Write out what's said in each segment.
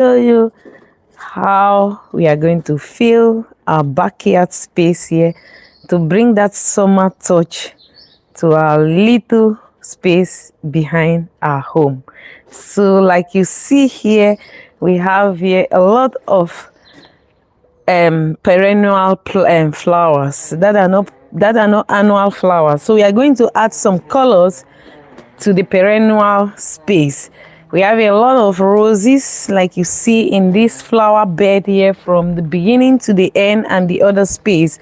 Show you how we are going to fill our backyard space here to bring that summer touch to our little space behind our home. So like you see here, we have here a lot of perennial flowers that are not annual flowers. So we are going to add some colors to the perennial space. We have a lot of roses like you see in this flower bed here from the beginning to the end and the other space.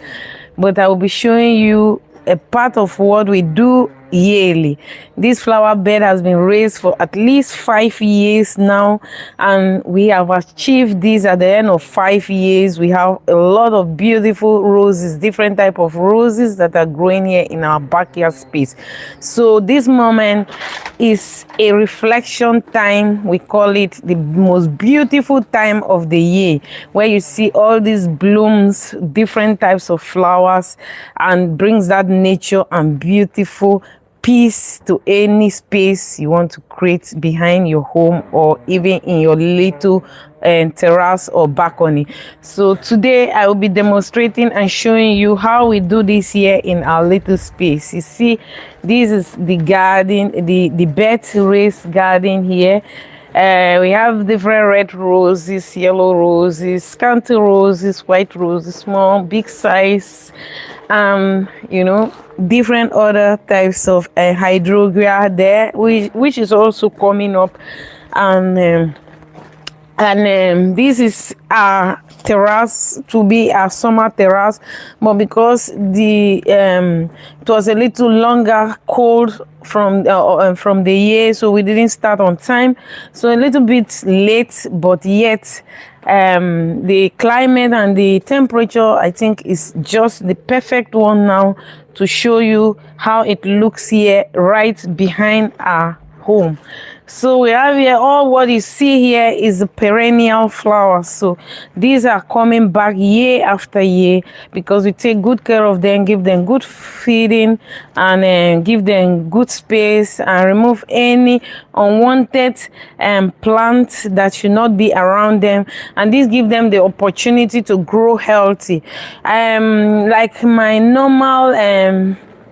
But I will be showing you a part of what we do yearly. This flower bed has been raised for at least 5 years now, and we have achieved this at the end of 5 years. We have a lot of beautiful roses, different type of roses that are growing here in our backyard space. So this moment is a reflection time. We call it the most beautiful time of the year, where you see all these blooms, different types of flowers, and brings that nature and beautiful peace to any space you want to create behind your home or even in your little terrace or balcony. So today I will be demonstrating and showing you how we do this here in our little space. You see, this is the garden, the bed raised garden here. We have different red roses, yellow roses, scanty roses, white roses, small, big size, different other types of hydrangeas there, which is also coming up, and this is our terrace to be our summer terrace, but because the it was a little longer cold from the year, so we didn't start on time, so a little bit late, but yet the climate and the temperature, I think, is just the perfect one now to show you how it looks here right behind our home. So we have here, all what you see here is the perennial flowers. So these are coming back year after year because we take good care of them, give them good feeding, and give them good space and remove any unwanted plants that should not be around them, and this give them the opportunity to grow healthy. Like my normal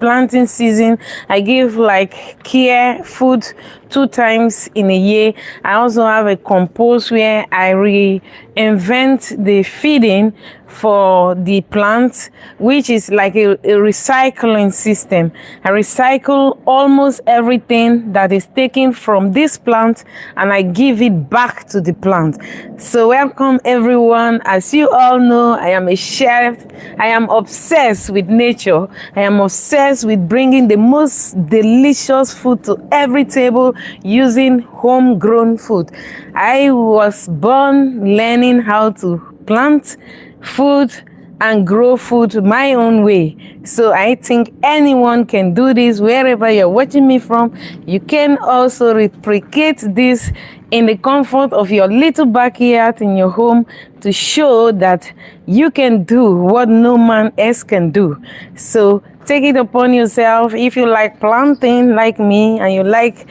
planting season, I give like care food 2 times in a year. I also have a compost where I reinvent the feeding for the plants, which is like a recycling system. I recycle almost everything that is taken from this plant and I give it back to the plant. So welcome everyone. As you all know, I am a chef. I am obsessed with nature. I am obsessed with bringing the most delicious food to every table using homegrown food. I was born learning how to plant food and grow food my own way. So I think anyone can do this wherever you're watching me from. You can also replicate this in the comfort of your little backyard in your home to show that you can do what no man else can do. So take it upon yourself. If you like planting like me and you like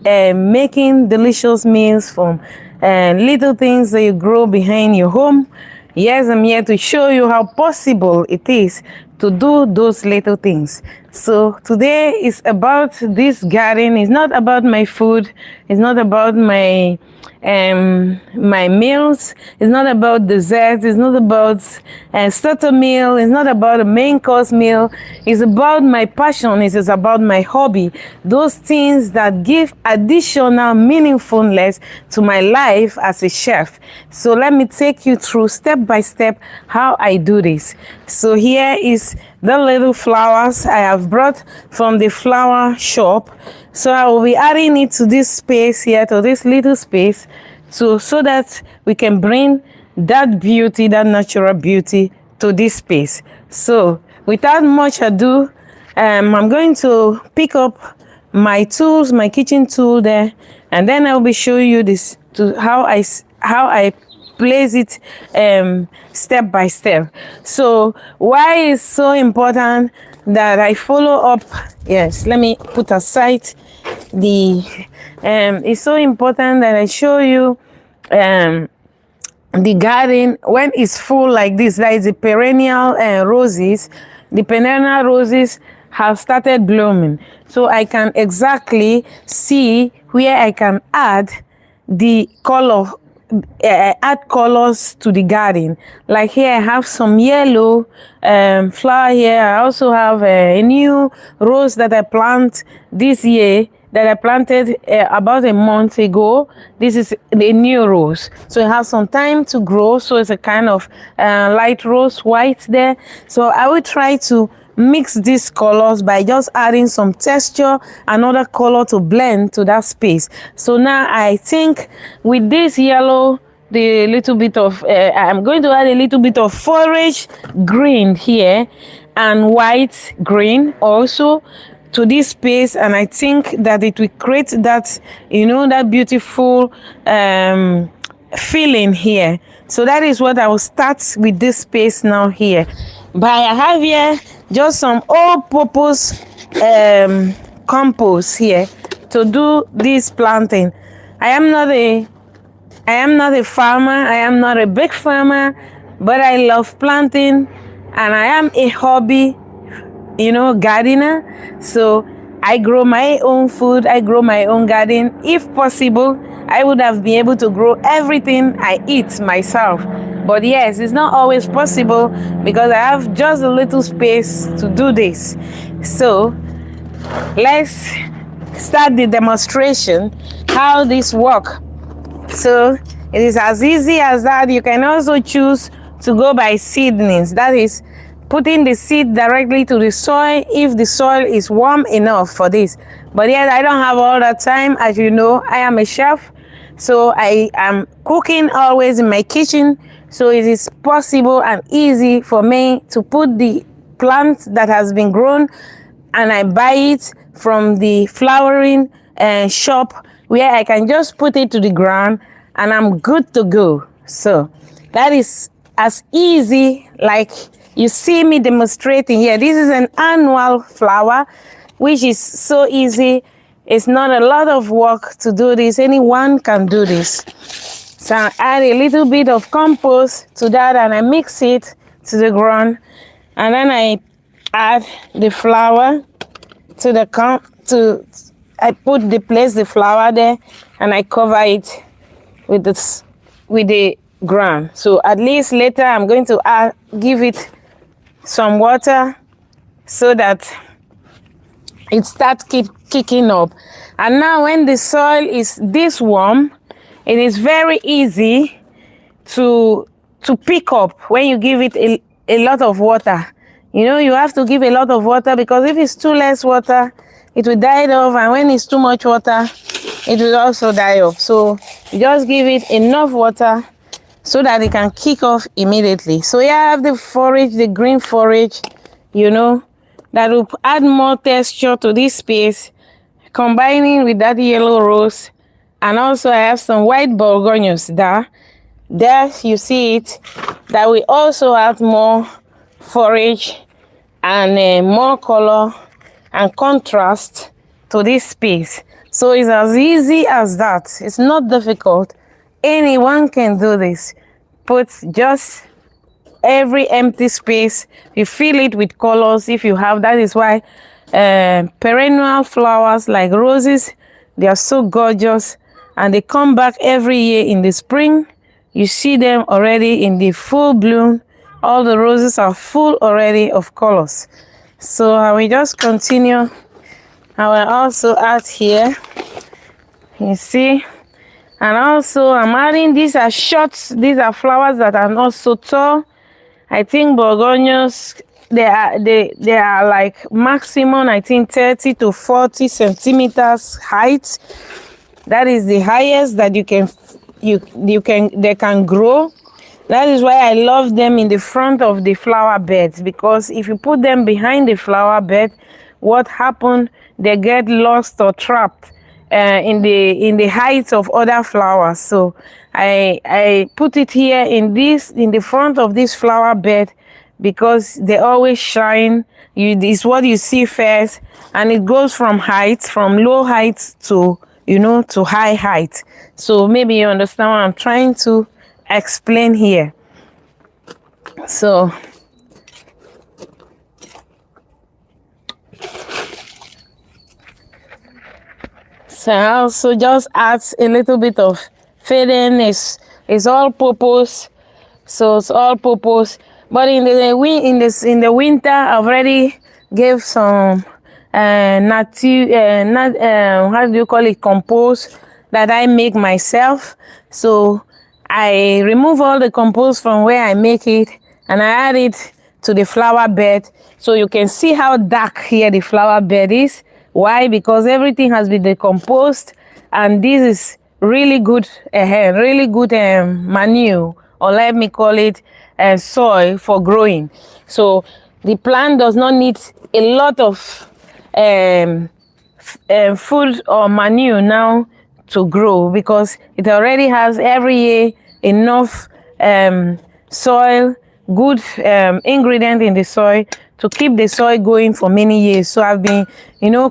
making delicious meals from little things that you grow behind your home, yes, I'm here to show you how possible it is to do those little things. So today is about this garden. It's not about my food. It's not about my my meals. It's not about desserts. It's not about a starter meal. It's not about a main course meal. It's about my passion. It is about my hobby. Those things that give additional meaningfulness to my life as a chef. So let me take you through step by step how I do this. So here is the little flowers I have brought from the flower shop. So I will be adding it to this space here, to this little space, so that we can bring that beauty, that natural beauty to this space. So without much ado, I'm going to pick up my tools, my kitchen tool there, and then I'll be showing you this to how I place it step by step. So why is so important that I follow up? Yes, let me put aside the it's so important that I show you the garden when it's full like this, that is the perennial roses, the perennial roses have started blooming, so I can exactly see where I can add the color, add colors to the garden. Like here I have some yellow flower here. I also have a new rose that I plant this year, that I planted about a month ago. This is the new rose, so it has some time to grow, so it's a kind of light rose white there. So I will try to mix these colors by just adding some texture, another color to blend to that space. So now I think with this yellow, the little bit of I'm going to add a little bit of forage green here and white green also to this space, and I think that it will create that, you know, that beautiful feeling here. So that is what I will start with this space now here. But I have here just some all-purpose compost here to do this planting. I am not a farmer. I am not a big farmer, but I love planting, and I am a hobby, you know, gardener. So I grow my own food. I grow my own garden. If possible, I would have been able to grow everything I eat myself. But yes, it's not always possible because I have just a little space to do this. So let's start the demonstration how this works. So it is as easy as that. You can also choose to go by seedlings. That is putting the seed directly to the soil if the soil is warm enough for this. But yet I don't have all that time. As you know, I am a chef, so I am cooking always in my kitchen. So it is possible and easy for me to put the plant that has been grown and I buy it from the flowering shop, where I can just put it to the ground and I'm good to go. So that is as easy, like you see me demonstrating here. This is an annual flower, which is so easy. It's not a lot of work to do this. Anyone can do this. So I add a little bit of compost to that and I mix it to the ground. And then I add the flower to the I place the flower there and I cover it with the ground. So at least later I'm going to give it some water so that it starts kicking up. And now when the soil is this warm, it is very easy to pick up when you give it a lot of water. You know, you have to give a lot of water, because if it's too less water, it will die off, and when it's too much water, it will also die off. So you just give it enough water so that it can kick off immediately. So yeah, I have the forage, the green forage, you know, that will add more texture to this space, combining with that yellow rose. And also I have some white Bourgognes there. There you see it, that will also add more forage and more color and contrast to this space. So it's as easy as that. It's not difficult. Anyone can do this. Put just every empty space, you fill it with colors if you have. That is why perennial flowers like roses, they are so gorgeous, and they come back every year in the spring. You see them already in the full bloom. All the roses are full already of colors. So I will just continue. I will also add here, you see, and also I'm adding, these are shots, these are flowers that are not so tall. I think Bourgognes, they are like maximum, I think 30 to 40 centimeters height. That is the highest that they can grow. That is why I love them in the front of the flower beds, because if you put them behind the flower bed, what happens? They get lost or trapped in the height of other flowers. So I put it here in the front of this flower bed, because they always shine. It's what you see first, and it goes from low height to, you know, to high height. So maybe you understand what I'm trying to explain here. So I also just add a little bit of feeding. It's all purpose. So it's all purpose. But in the winter, I've already gave some how do you call it, compost that I make myself. So I remove all the compost from where I make it and I add it to the flower bed. So you can see how dark here the flower bed is. Why? Because everything has been decomposed, and this is really good manure, or let me call it soil for growing. So the plant does not need a lot of food or manure now to grow, because it already has every year enough soil, good ingredient in the soil to keep the soil going for many years. So I've been,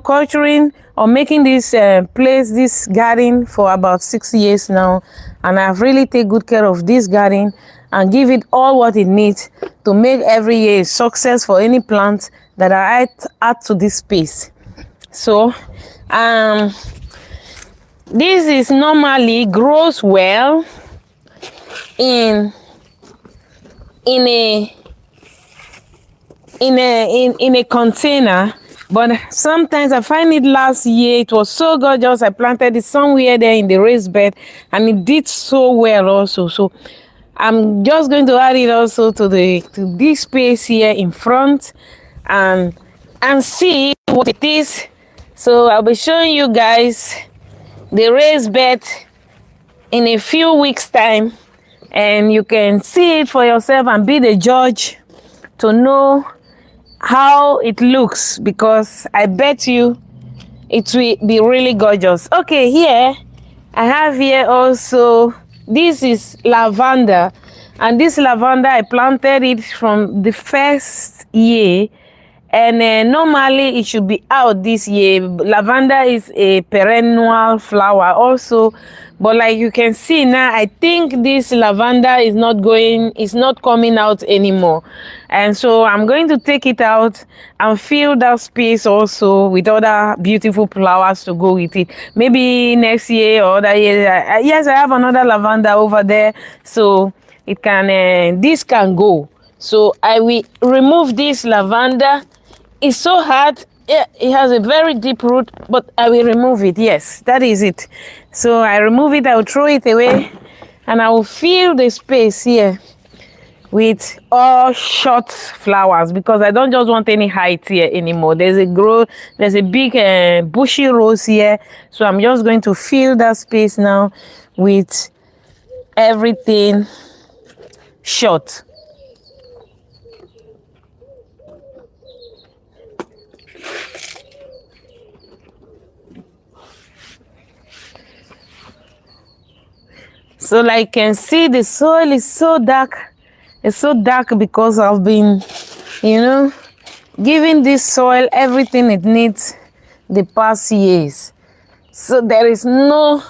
culturing or making this this garden for about 6 years now, and I've really taken good care of this garden and give it all what it needs to make every year a success for any plant that I add to this space. So this is normally grows well in a container, but sometimes I find it last year it was so gorgeous. I planted it somewhere there in the raised bed and it did so well also. So I'm just going to add it also to this space here in front and see what it is. So I'll be showing you guys the raised bed in a few weeks time, and you can see it for yourself and be the judge to know how it looks, because I bet you it will be really gorgeous. Okay, here I have here also, this is lavender, and this lavender I planted it from the first year, and normally it should be out this year. Lavender is a perennial flower also, but like you can see now, I think this lavender is not coming out anymore, and so I'm going to take it out and fill that space also with other beautiful flowers to go with it. Maybe next year or other year. Yes, I have another lavender over there, so it can this can go. So I will remove this lavender. It's so hard. Yeah, it has a very deep root, but I will remove it. Yes, that is it. So I remove it, I will throw it away, and I will fill the space here with all short flowers, because I don't just want any height here anymore. There's a big bushy rose here. So I'm just going to fill that space now with everything short. So like you can see, the soil is so dark. It's so dark because I've been, giving this soil everything it needs the past years. So there is no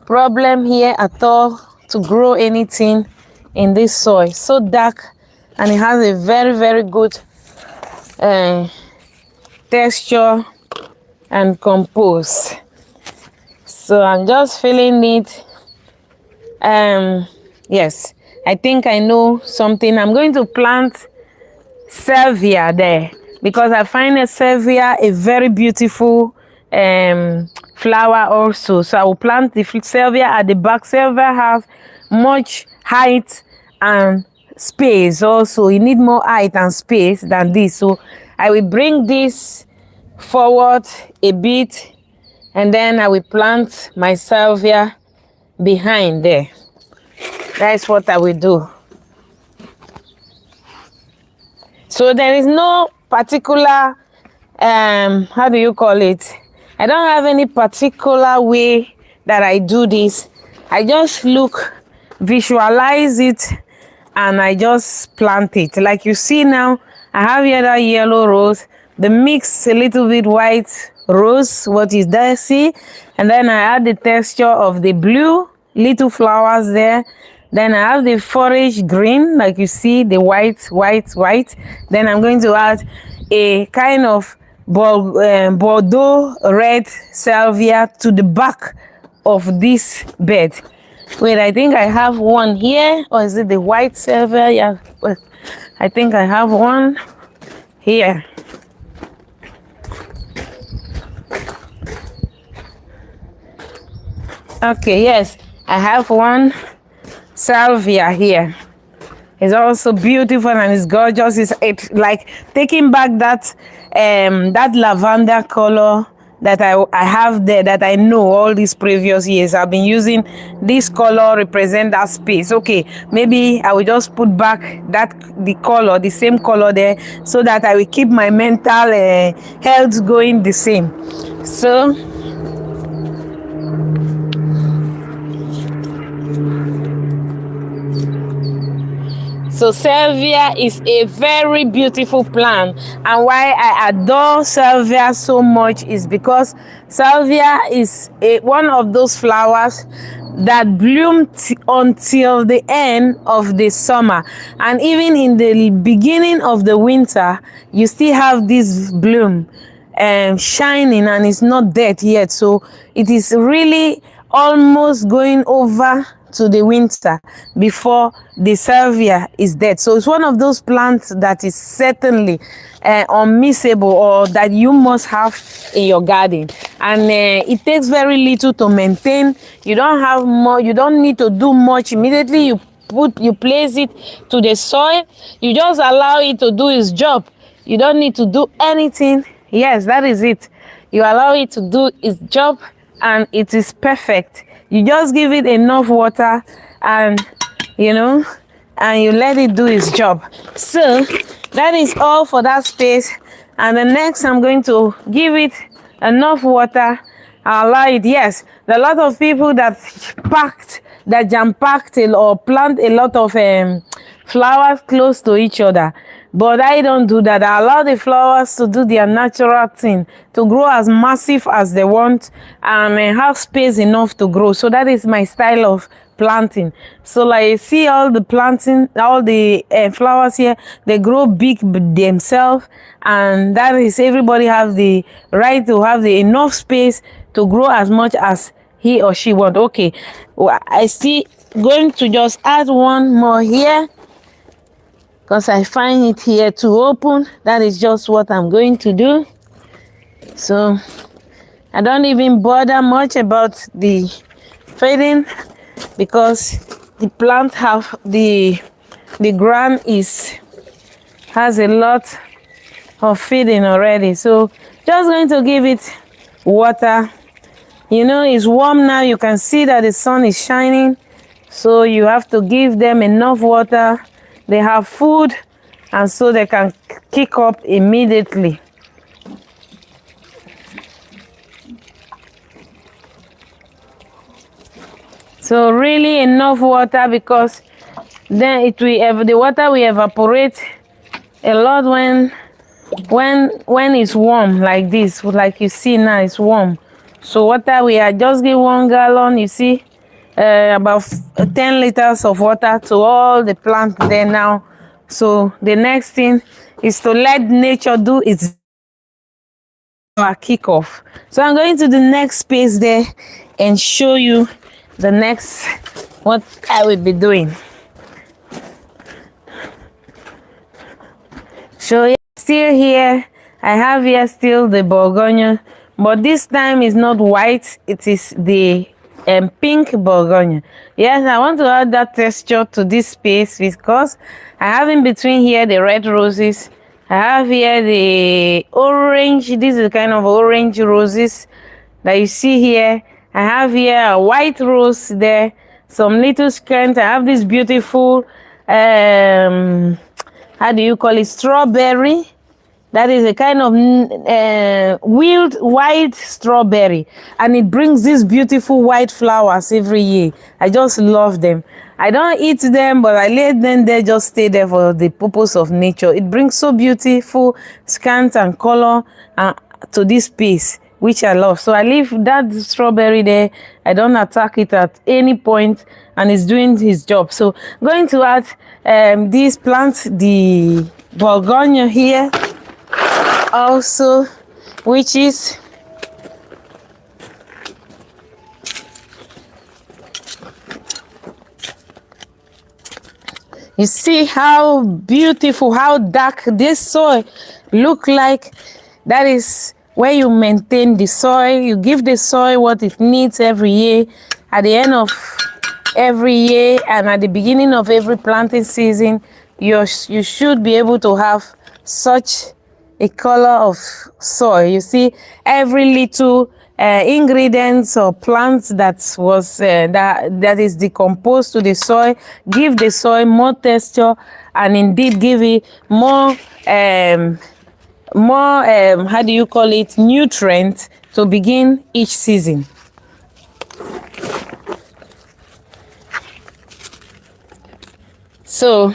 problem here at all to grow anything in this soil. So dark, and it has a very, very good texture and compost. So I'm just feeling it. Yes, I think I know something. I'm going to plant salvia there, because I find a salvia a very beautiful flower also. So I will plant the salvia at the back. Salvia have much height and space also. You need more height and space than this. So I will bring this forward a bit, and then I will plant my salvia behind there. That's what I will do. So there is no particular how do you call it, I don't have any particular way that I do this. I just visualize it, and I just plant it. Like you see now, I have here that yellow rose, the mix a little bit white rose, what is that, see? And then I add the texture of the blue little flowers there, Then I have the forage green, like you see, the white. Then I'm going to add a kind of Bordeaux red salvia to the back of this bed. Wait, I think I have one here, or is it the white salvia? Yeah, wait, I think I have one here. Okay, yes, I have one salvia here. It's also beautiful and it's gorgeous. It's like taking back that lavender color that I have there, that I know all these previous years I've been using this color represent that space. Okay, maybe I will just put back the same color there, so that I will keep my mental health going the same. So salvia is a very beautiful plant, and why I adore salvia so much is because salvia is one of those flowers that bloom until the end of the summer, and even in the beginning of the winter you still have this bloom shining, and it's not dead yet. So it is really almost going over to the winter before the salvia is dead. So it's one of those plants that is certainly unmissable, or that you must have in your garden, and it takes very little to maintain. You don't have more, you don't need to do much. Immediately you place it to the soil, you just allow it to do its job. You don't need to do anything. Yes, that is it. You allow it to do its job and it is perfect. You just give it enough water, and you let it do its job. So that is all for that space. And the next, I'm going to give it enough water. I'll allow it. Yes, there are a lot of people that jam-packed or plant a lot of flowers close to each other. But I don't do that. I allow the flowers to do their natural thing, to grow as massive as they want, and have space enough to grow. So that is my style of planting. So like you see all the flowers here, they grow big themselves, and that is, everybody have the right to have the enough space to grow as much as he or she want. Okay, well, I see going to just add one more here, because I find it here to open. That is just what I'm going to do. So I don't even bother much about the feeding, because the plant the ground has a lot of feeding already. So just going to give it water. It's warm now. You can see that the sun is shining, so you have to give them enough water. They have food, and so they can kick up immediately. So really enough water, because then the water will evaporate a lot when it's warm like this. Like you see now, it's warm. So water, we are just give 1 gallon. You see, about 10 liters of water to all the plants there now. So the next thing is to let nature do its kickoff. So I'm going to the next space there and show you the next what I will be doing. So still here, I have here still the Bourgogne, but this time is not white, it is the pink Bourgogne. Yes, I want to add that texture to this space, because I have in between here the red roses. I have here the orange. This is the kind of orange roses that you see here. I have here a white rose there, some little scent. I have this beautiful how do you call it, strawberry. That is a kind of wild white strawberry, and it brings these beautiful white flowers every year. I just love them. I don't eat them, but I let them there, just stay there for the purpose of nature. It brings so beautiful scent and color to this space, which I love. So I leave that strawberry there. I don't attack it at any point. and is doing his job. So going to add this plant, the Bourgogne here also, which is you see how beautiful, how dark this soil look like. That is where you maintain the soil. You give the soil what it needs every year. At the end of every year and at the beginning of every planting season, you should be able to have such a color of soil. You see, every little ingredients or plants that was that is decomposed to the soil give the soil more texture, and indeed give it more how do you call it, nutrients to begin each season. So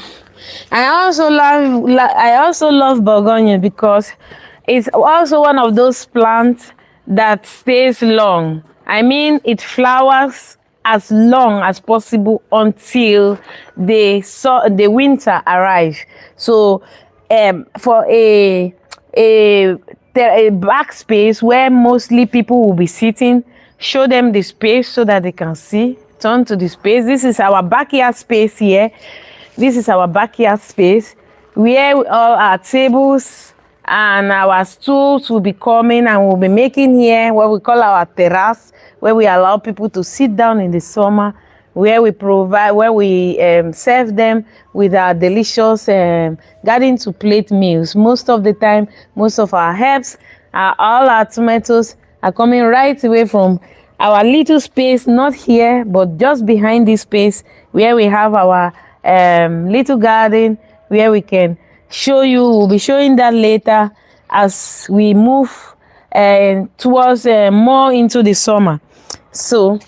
I also love Bourgogne because it's also one of those plants that stays long. I mean, it flowers as long as possible until the winter arrives. So for a backspace where mostly people will be sitting, show them the space so that they can see. Turn to the space. This is our backyard space here. This is our backyard space where all our tables and our stools will be coming, and we'll be making here what we call our terrace, where we allow people to sit down in the summer, where we serve them with our delicious garden to plate meals. Most of the time, most of our herbs, all our tomatoes are coming right away from our little space, not here, but just behind this space where we have our little garden, where we can show you. We'll be showing that later as we move towards more into the summer. So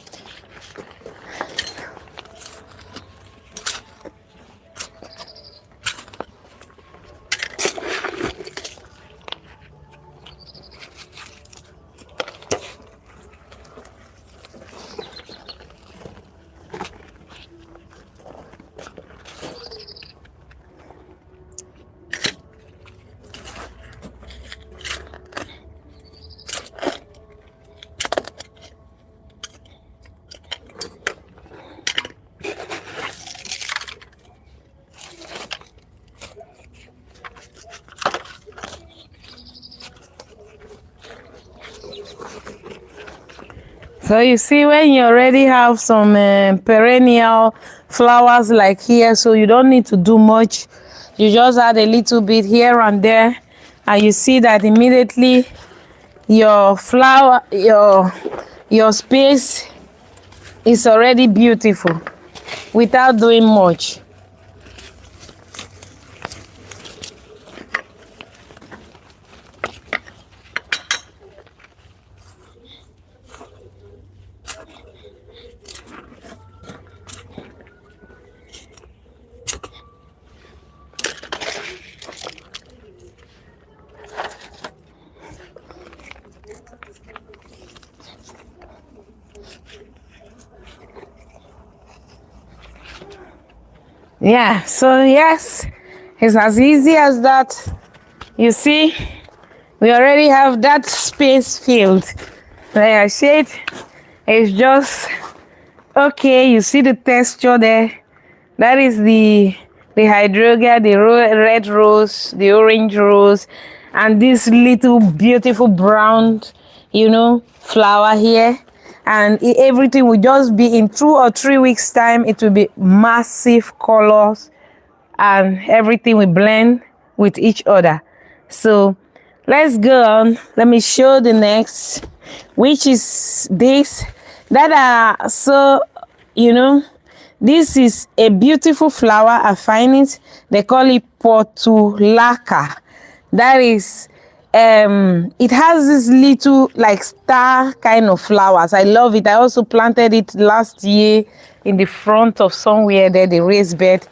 So you see, when you already have some perennial flowers like here, so you don't need to do much. You just add a little bit here and there, and you see that immediately your flower, your space is already beautiful without doing much. Yeah, so yes, it's as easy as that. You see, we already have that space filled. Like I said, it's just okay. You see the texture there. That is the hydrangeas, the red rose, the orange rose, and this little beautiful brown, flower here. And everything will just be in 2 or 3 weeks time. It will be massive colors, and everything will blend with each other. So let's go on. Let me show the next, which is this. That are so, this is a beautiful flower. I find it. They call it portulaca. That is. It has this little like star kind of flowers. I love it. I also planted it last year in the front of somewhere there, the raised bed,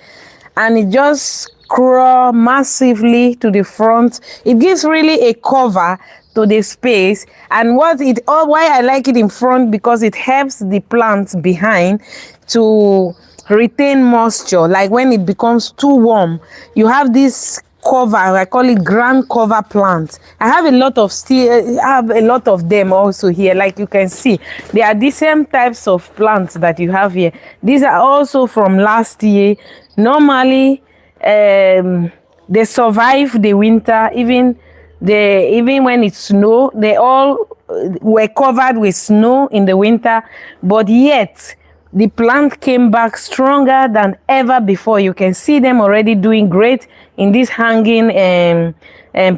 and it just grow massively to the front. It gives really a cover to the space, and why I like it in front, because it helps the plants behind to retain moisture. Like when it becomes too warm, you have this cover, I call it ground cover plant. I have a lot of them also here. Like you can see, there are the same types of plants that you have here. These are also from last year. Normally they survive the winter. Even when it snow, they all were covered with snow in the winter, but yet the plant came back stronger than ever before. You can see them already doing great in this hanging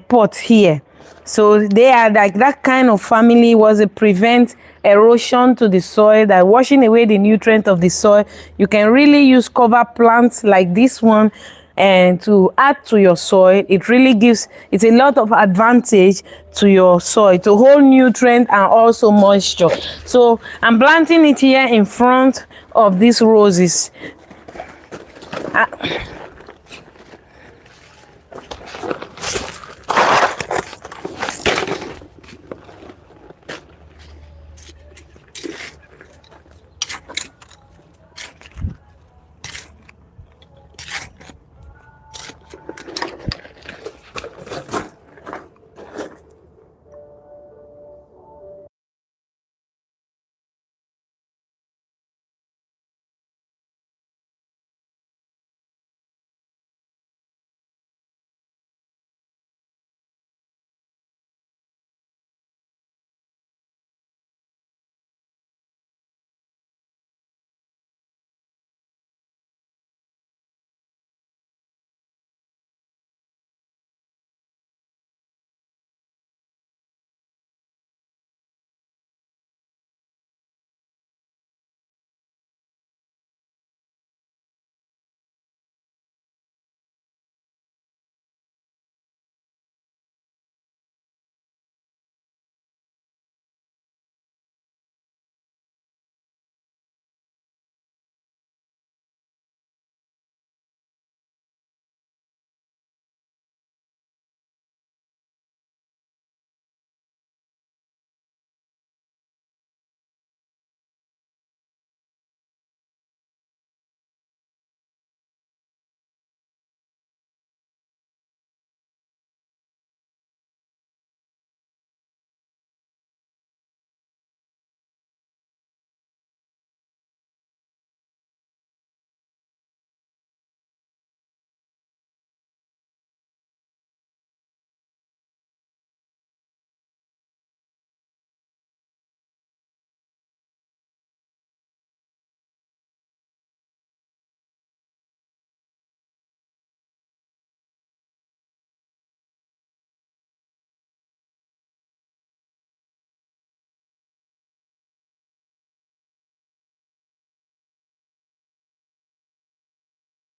pot here. So they are like that kind of family was a prevent erosion to the soil, that washing away the nutrient of the soil. You can really use cover plants like this one and to add to your soil. It really gives it's a lot of advantage to your soil to hold nutrient and also moisture. So I'm planting it here in front of these roses.